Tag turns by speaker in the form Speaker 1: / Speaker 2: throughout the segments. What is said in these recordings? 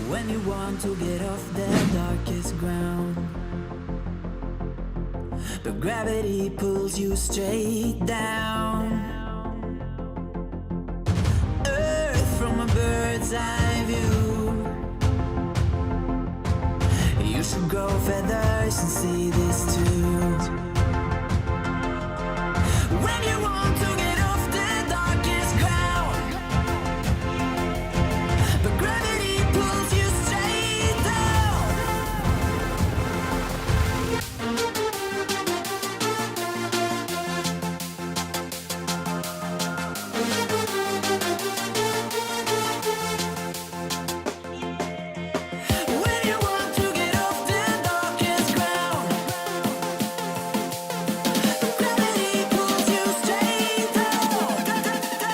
Speaker 1: When you want to get off the darkest ground, but gravity pulls you straight down. Earth from a bird's eye view. You should grow feathers and see this too. When you want to get off the darkest ground, but gravity pulls you straight down. When you want to get off the darkest ground, but gravity pulls you straight down. Clear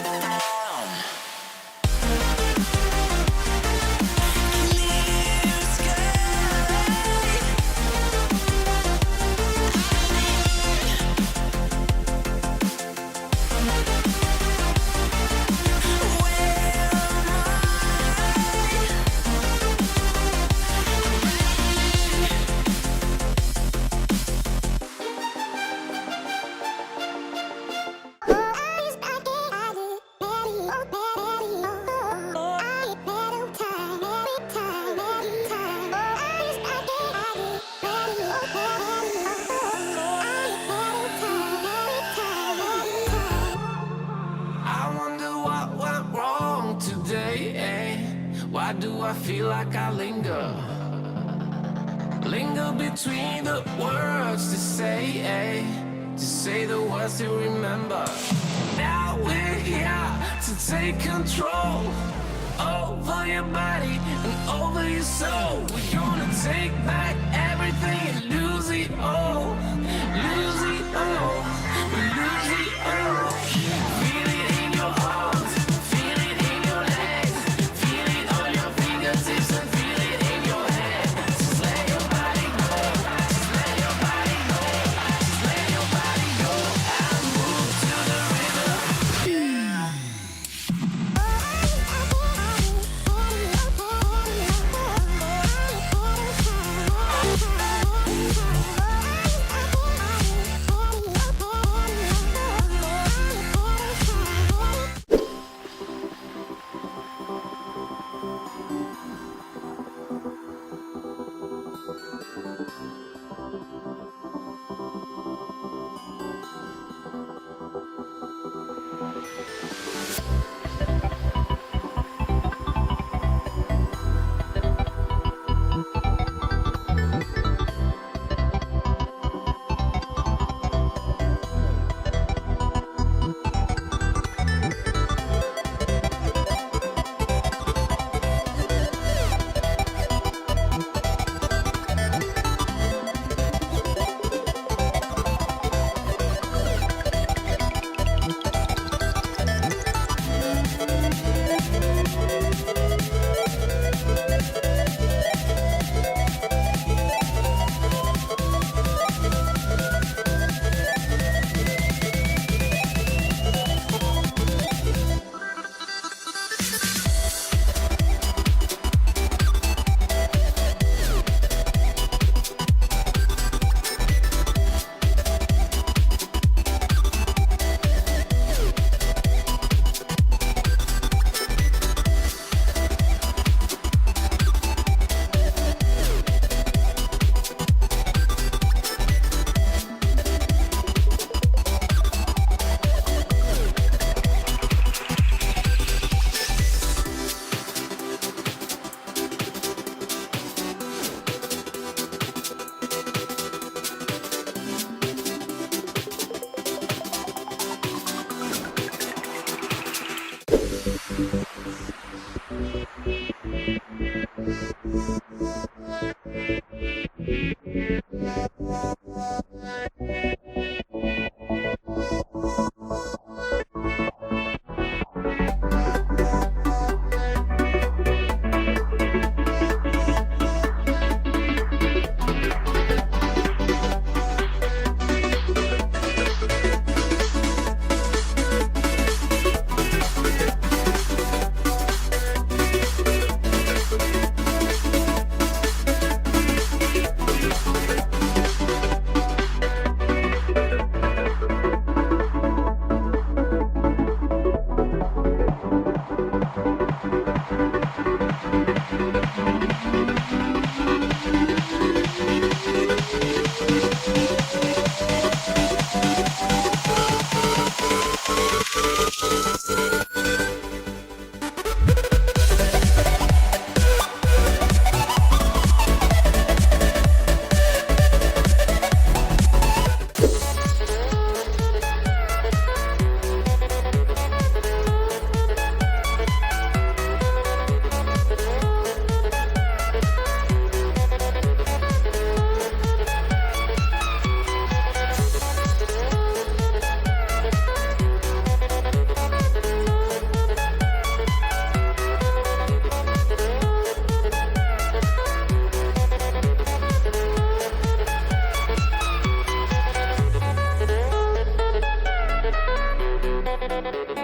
Speaker 1: I wonder what went wrong today, eh? Why do I feel like I linger? Linger between the words to say, eh? To say the words to remember. Now we're here to take control over your body and over your soul. We're gonna take back everything and lose it all. Lose it all. Lose it all. Feel it in your arms, feel it in your legs, feel it on your fingertips and feel it in your head. Just let your body go, just let your body go, just let your body go and move to the rhythm.
Speaker 2: Thank you.